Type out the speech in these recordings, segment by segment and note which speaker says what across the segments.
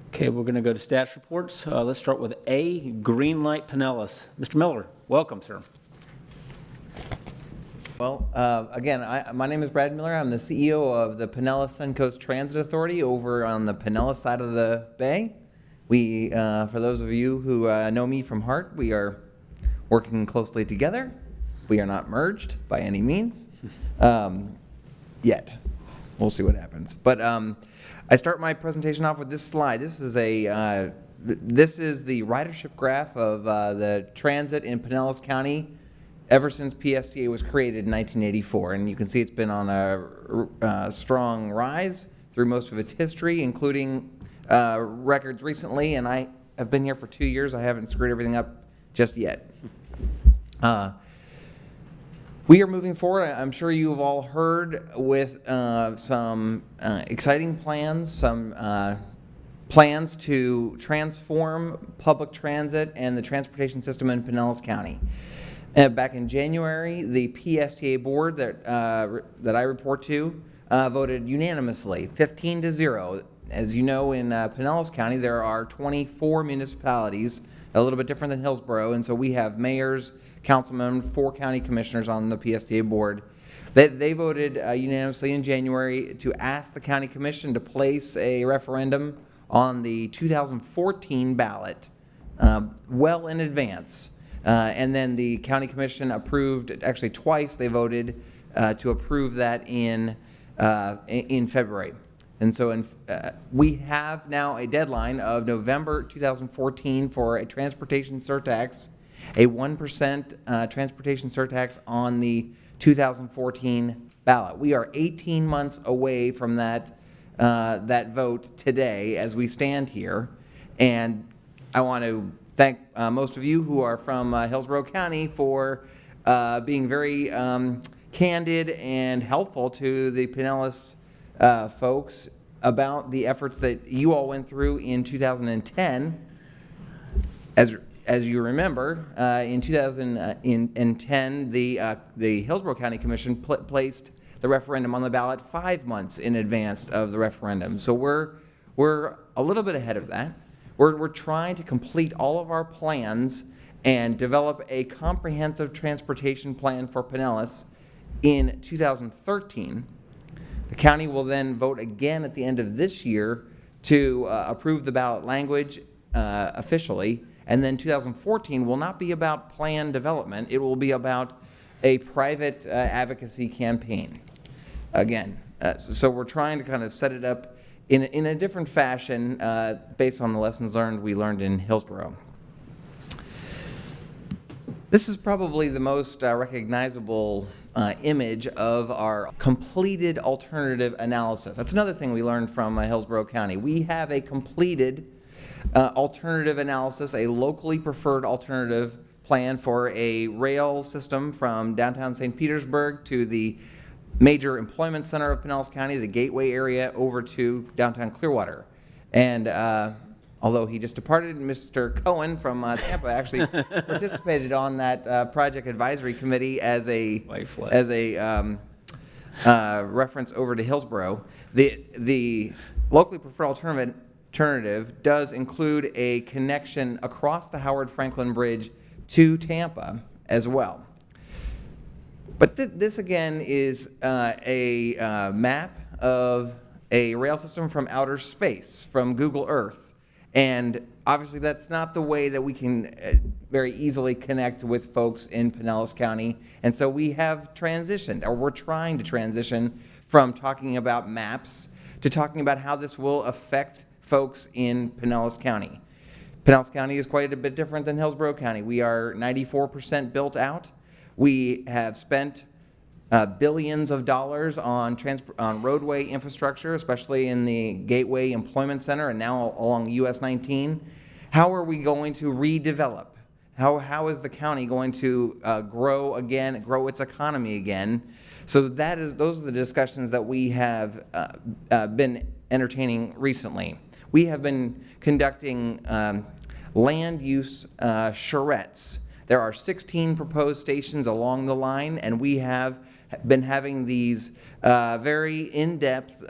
Speaker 1: Okay, we're going to go to staff reports. Let's start with A, Greenlight Pinellas. Mr. Miller, welcome, sir.
Speaker 2: Well, again, my name is Brad Miller. I'm the CEO of the Pinellas Suncoast Transit Authority over on the Pinellas side of the bay. We, for those of you who know me from Hart, we are working closely together. We are not merged by any means yet. We'll see what happens. But I start my presentation off with this slide. This is the ridership graph of the transit in Pinellas County ever since PSTA was created in 1984, and you can see it's been on a strong rise through most of its history, including records recently, and I have been here for 2 years. I haven't screwed everything up just yet. We are moving forward. I'm sure you've all heard with some exciting plans, some plans to transform public transit and the transportation system in Pinellas County. Back in January, the PSTA board that I report to voted unanimously, 15-0. As you know, in Pinellas County, there are 24 municipalities, a little bit different than Hillsborough, and so we have mayors, councilmen, 4 county commissioners on the PSTA board. They voted unanimously in January to ask the county commission to place a referendum on the 2014 ballot well in advance. And then the county commission approved, actually twice they voted to approve that in February. And so we have now a deadline of November 2014 for a transportation surtax, a 1% transportation surtax on the 2014 ballot. We are 18 months away from that vote today as we stand here, and I want to thank most of you who are from Hillsborough County for being very candid and helpful to the Pinellas folks about the efforts that you all went through in 2010. As you remember, in 2010, the Hillsborough County Commission placed the referendum on the ballot 5 months in advance of the referendum. So we're a little bit ahead of that. We're trying to complete all of our plans and develop a comprehensive transportation plan for Pinellas in 2013. The county will then vote again at the end of this year to approve the ballot language officially, and then 2014 will not be about plan development. It will be about a private advocacy campaign. Again, so we're trying to kind of set it up in a different fashion based on the lessons we learned in Hillsborough. This is probably the most recognizable image of our completed alternative analysis. That's another thing we learned from Hillsborough County. We have a completed alternative analysis, a locally preferred alternative plan for a rail system from downtown St. Petersburg to the major employment center of Pinellas County, the gateway area, over to downtown Clearwater. And although he just departed, Mr. Cohen from Tampa actually participated on that project advisory committee as a reference over to Hillsborough. The locally preferred alternative does include a connection across the Howard Franklin Bridge to Tampa as well. But this again is a map of a rail system from outer space, from Google Earth. And obviously that's not the way that we can very easily connect with folks in Pinellas County. And so we have transitioned, or we're trying to transition from talking about maps to talking about how this will affect folks in Pinellas County. Pinellas County is quite a bit different than Hillsborough County. We are 94% built out. We have spent billions of dollars on roadway infrastructure, especially in the Gateway Employment Center and now along US 19. How are we going to redevelop? How is the county going to grow again, grow its economy again? So those are the discussions that we have been entertaining recently. We have been conducting land use charrettes. There are 16 proposed stations along the line, and we have been having these very in-depth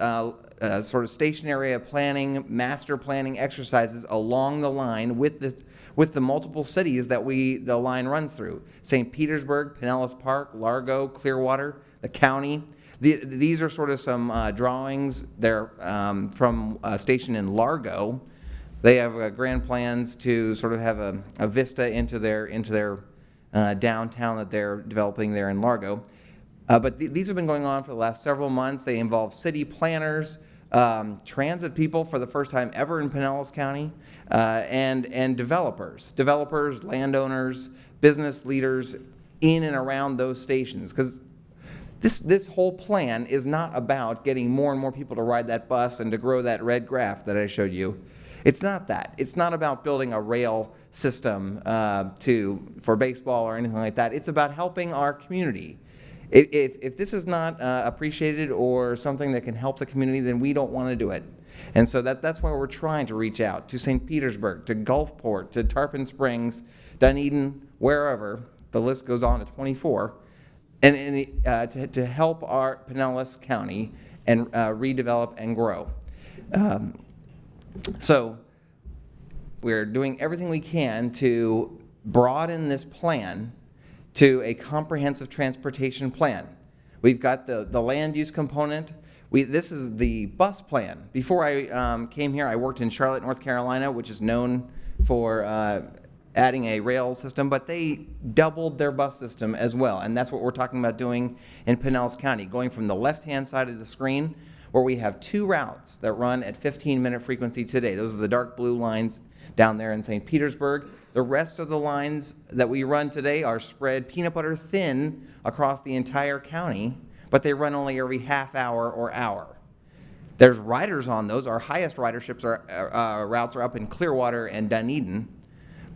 Speaker 2: sort of station area planning, master planning exercises along the line with the multiple cities that the line runs through. St. Petersburg, Pinellas Park, Largo, Clearwater, the county. These are sort of some drawings. They're from a station in Largo. They have grand plans to sort of have a vista into their downtown that they're developing there in Largo. But these have been going on for the last several months. They involve city planners, transit people for the first time ever in Pinellas County, and developers, landowners, business leaders in and around those stations. Because this whole plan is not about getting more and more people to ride that bus and to grow that red graph that I showed you. It's not that. It's not about building a rail system for baseball or anything like that. It's about helping our community. If this is not appreciated or something that can help the community, then we don't want to do it. And so that's why we're trying to reach out to St. Petersburg, to Gulfport, to Tarpon Springs, Dunedin, wherever. The list goes on to 24. And to help our Pinellas County and redevelop and grow. So we're doing everything we can to broaden this plan to a comprehensive transportation plan. We've got the land use component. This is the bus plan. Before I came here, I worked in Charlotte, North Carolina, which is known for adding a rail system, but they doubled their bus system as well, and that's what we're talking about doing in Pinellas County, going from the left-hand side of the screen, where we have 2 routes that run at 15-minute frequency today. Those are the dark blue lines down there in St. Petersburg. The rest of the lines that we run today are spread peanut butter thin across the entire county, but they run only every half hour or hour. There's riders on those. Our highest riderships routes are up in Clearwater and Dunedin,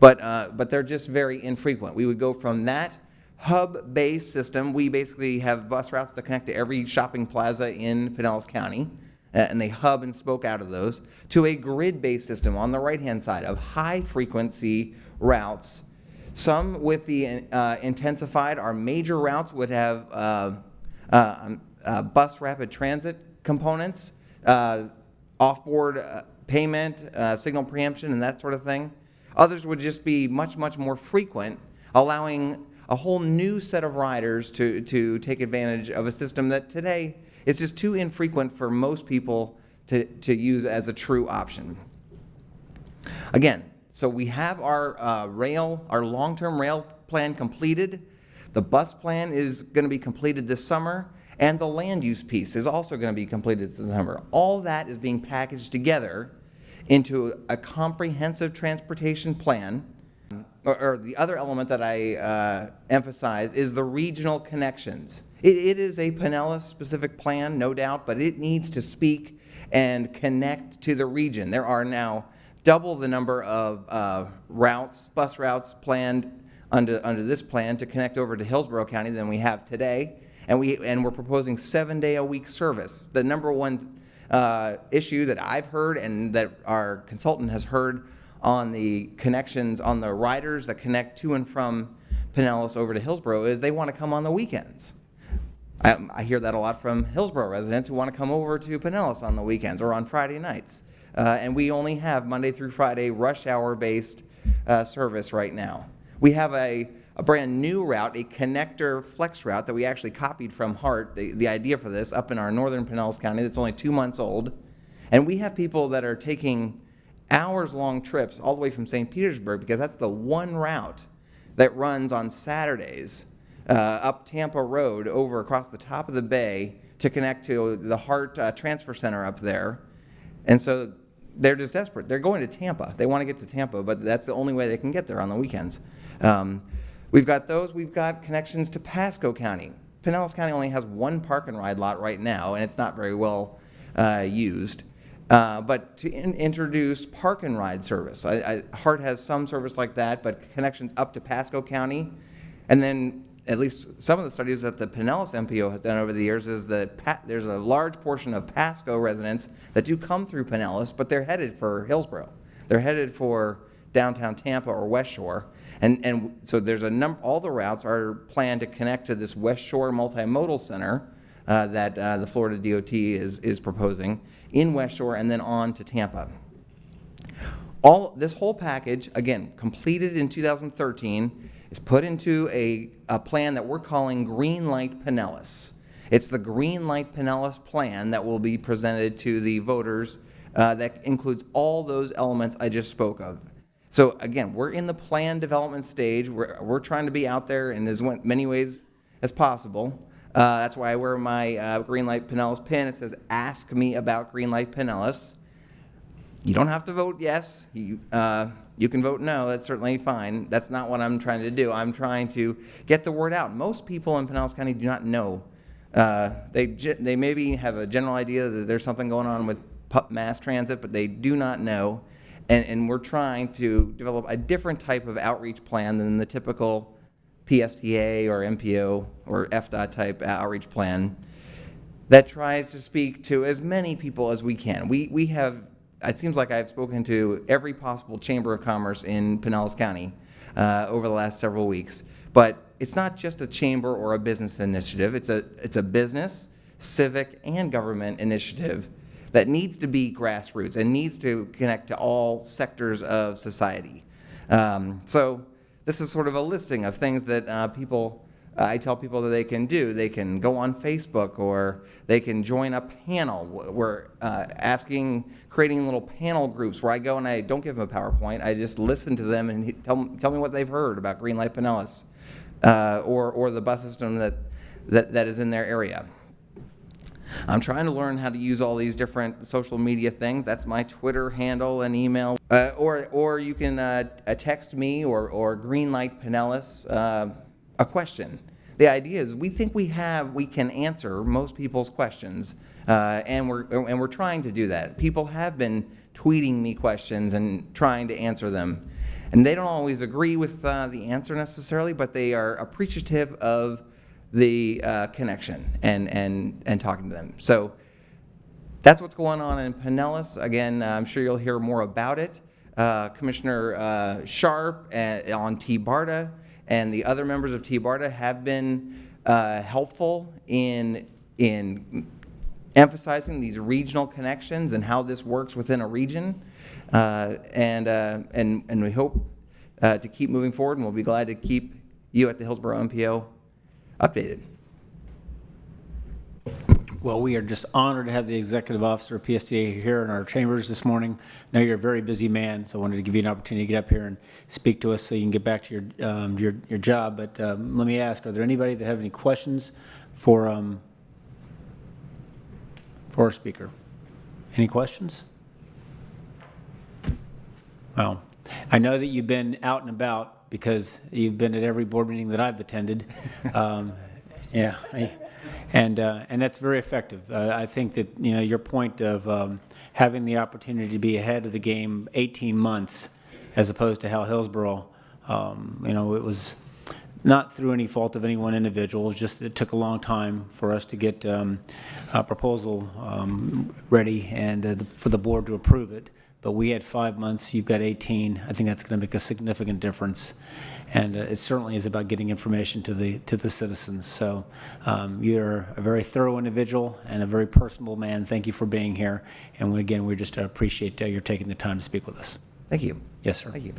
Speaker 2: but they're just very infrequent. We would go from that hub-based system. We basically have bus routes that connect to every shopping plaza in Pinellas County, and they hub and spoke out of those, to a grid-based system on the right-hand side of high-frequency routes. Some with the intensified, our major routes would have bus rapid transit components, off-board payment, signal preemption, and that sort of thing. Others would just be much, much more frequent, allowing a whole new set of riders to take advantage of a system that today is just too infrequent for most people to use as a true option. Again, so we have our our long-term rail plan completed. The bus plan is going to be completed this summer, and the land use piece is also going to be completed this summer. All that is being packaged together into a comprehensive transportation plan. Or the other element that I emphasize is the regional connections. It is a Pinellas-specific plan, no doubt, but it needs to speak and connect to the region. There are now double the number of bus routes planned under this plan to connect over to Hillsborough County than we have today, and we're proposing 7-day-a-week service. The number one issue that I've heard and that our consultant has heard on the connections on the riders that connect to and from Pinellas over to Hillsborough is they want to come on the weekends. I hear that a lot from Hillsborough residents who want to come over to Pinellas on the weekends or on Friday nights. And we only have Monday through Friday rush hour based service right now. We have a brand new route, a connector flex route that we actually copied from HART, the idea for this, up in our northern Pinellas County that's only 2 months old. And we have people that are taking hours-long trips all the way from St. Petersburg, because that's the one route that runs on Saturdays up Tampa Road over across the top of the bay to connect to the HART transfer center up there. And so they're just desperate. They're going to Tampa. They want to get to Tampa, but that's the only way they can get there on the weekends. We've got those. We've got connections to Pasco County. Pinellas County only has one park and ride lot right now, and it's not very well used. But to introduce park and ride service. HART has some service like that, but connections up to Pasco County. And then at least some of the studies that the Pinellas MPO has done over the years is that there's a large portion of Pasco residents that do come through Pinellas, but they're headed for Hillsborough. They're headed for downtown Tampa or West Shore. And so there's all the routes are planned to connect to this West Shore multimodal center that the Florida DOT is proposing in West Shore and then on to Tampa. This whole package, again, completed in 2013, is put into a plan that we're calling Greenlight Pinellas. It's the Greenlight Pinellas plan that will be presented to the voters that includes all those elements I just spoke of. So again, we're in the plan development stage. We're trying to be out there in as many ways as possible. That's why I wear my Greenlight Pinellas pin. It says, "Ask me about Greenlight Pinellas." You don't have to vote yes. You can vote no. That's certainly fine. That's not what I'm trying to do. I'm trying to get the word out. Most people in Pinellas County do not know. They maybe have a general idea that there's something going on with mass transit, but they do not know. And we're trying to develop a different type of outreach plan than the typical PSTA or MPO or FDOT type outreach plan that tries to speak to as many people as we can. We have, it seems like I've spoken to every possible chamber of commerce in Pinellas County over the last several weeks. But it's not just a chamber or a business initiative. It's a business, civic, and government initiative that needs to be grassroots and needs to connect to all sectors of society. So this is sort of a listing of things that I tell people that they can do. They can go on Facebook, or they can join a panel. We're creating little panel groups where I go and I don't give them a PowerPoint. I just listen to them and tell me what they've heard about Greenlight Pinellas or the bus system that is in their area. I'm trying to learn how to use all these different social media things. That's my Twitter handle and email. Or you can text me or Greenlight Pinellas a question. The idea is we think we can answer most people's questions, and we're trying to do that. People have been tweeting me questions and trying to answer them. And they don't always agree with the answer necessarily, but they are appreciative of the connection and talking to them. So that's what's going on in Pinellas. Again, I'm sure you'll hear more about it. Commissioner Sharp on T-BARTA and the other members of T-BARTA have been helpful in emphasizing these regional connections and how this works within a region. And we hope to keep moving forward, and we'll be glad to keep you at the Hillsborough MPO updated.
Speaker 1: Well, we are just honored to have the executive officer of PSTA here in our chambers this morning. I know you're a very busy man, so I wanted to give you an opportunity to get up here and speak to us so you can get back to your job. But let me ask: are there anybody that have any questions for our speaker? Any questions? Well, I know that you've been out and about because you've been at every board meeting that I've attended. Yeah, and that's very effective. I think that your point of having the opportunity to be ahead of the game 18 months, as opposed to how Hillsborough, it was not through any fault of any one individual. It's just it took a long time for us to get a proposal ready and for the board to approve it. But we had 5 months, you've got 18. I think that's going to make a significant difference. And it certainly is about getting information to the citizens. So you're a very thorough individual and a very personable man. Thank you for being here. And again, we just appreciate your taking the time to speak with us.
Speaker 2: Thank you.
Speaker 1: Yes, sir.
Speaker 2: Thank you.